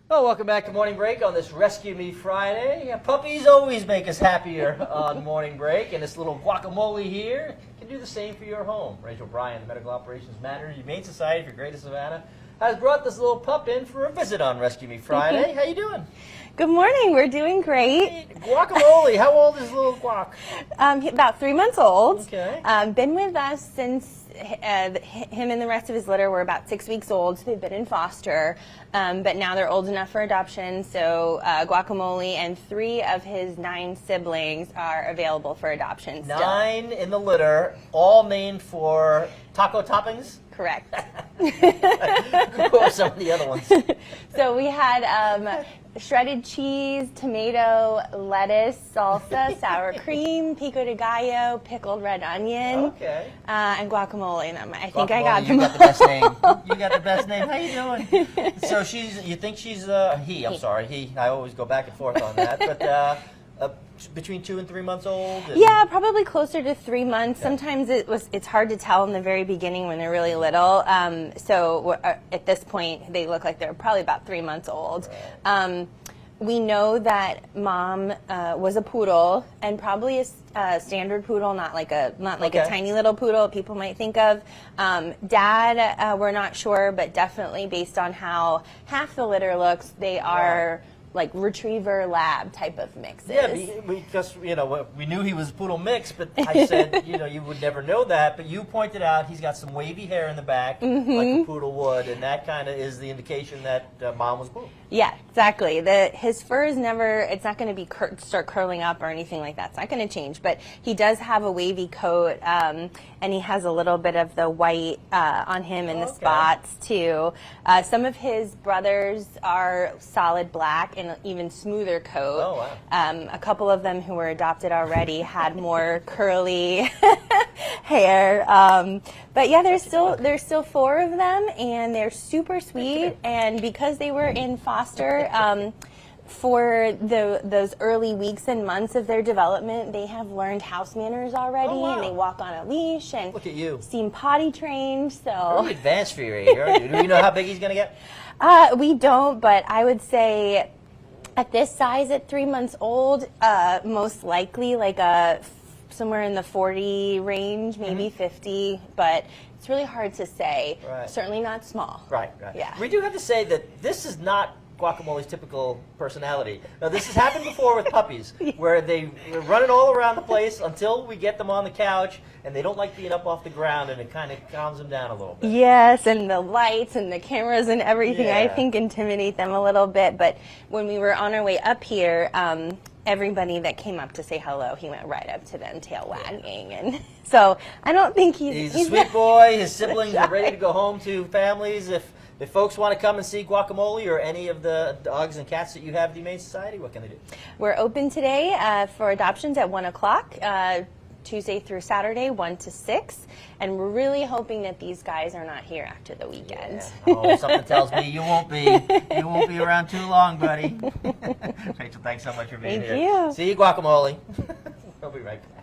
Well, welcome back to Morning Break on this Rescue Me Friday. Yeah, puppies always make us happier on Morning Break, and this little guacamole here can do the same for your home. Rachel Bryan, the Medical Operations Manager, Humane Society for Greater Savannah, has brought this little pup in for a visit on Rescue Me Friday. How you doing? Good morning. We're doing great. Hey, Guacamole, how old is little Guac? About 3 months old. Okay. Been with us since him and the rest of his litter were about 6 weeks old, so they've been in foster, but now they're old enough for adoption, so Guacamole and 3 of his 9 siblings are available for adoption still. 9 in the litter, all named for taco toppings? Correct. Who are some of the other ones? So we had shredded cheese, tomato, lettuce, salsa, sour cream, pico de gallo, pickled red onion, Okay. and guacamole. And I think Guacamole, I got them you got the best name. You got the best name. How you doing? So you think she's he? I'm sorry, he. I always go back and forth on that. But between 2 and 3 months old. And Yeah, probably closer to 3 months. Sometimes it's hard to tell in the very beginning when they're really little. So at this point, they look like they're probably about 3 months old. We know that mom was a poodle, and probably a standard poodle, not like a tiny little poodle people might think of. Dad, we're not sure, but definitely based on how half the litter looks, they are like retriever lab type of mixes. Yeah, because we knew he was a poodle mix, but I said you would never know that. But you pointed out he's got some wavy hair in the back, like a poodle would, and that kind of is the indication that mom was a poodle. Yeah, exactly. His fur is never, it's not going to start curling up or anything like that. It's not going to change, but he does have a wavy coat, and he has a little bit of the white on him in the spots too. Some of his brothers are solid black and an even smoother coat. Oh, wow. A couple of them who were adopted already had more curly hair. But yeah, there's still 4 of them, and they're super sweet. And because they were in foster for those early weeks and months of their development, they have learned house manners already. Oh, wow. And they walk on a leash and Look at you. seem potty trained. So Very advanced for your age. Do you know how big he's going to get? we don't, but I would say at this size, at 3 months old, most likely like somewhere in the 40 range, maybe 50, but it's really hard to say. Right. Certainly not small. Right. Yeah. We do have to say that this is not Guacamole's typical personality. Now, this has happened before with puppies, where they're running all around the place until we get them on the couch, and they don't like being up off the ground, and it kind of calms them down a little bit. Yes, and the lights and the cameras and everything, I Yeah. think, intimidate them a little bit. But when we were on our way up here, everybody that came up to say hello, he went right up to them, tail wagging. And so I don't think He's a sweet boy. His siblings are ready to go home to families. If folks want to come and see Guacamole or any of the dogs and cats that you have at the Humane Society, what can they do? We're open today for adoptions at 1 o'clock, Tuesday through Saturday, 1 to 6. And we're really hoping that these guys are not here after the weekend. Yeah. Oh, something tells me you won't be. You won't be around too long, buddy. Rachel, thanks so much for being here. Thank you. See you, Guacamole. We'll be right back.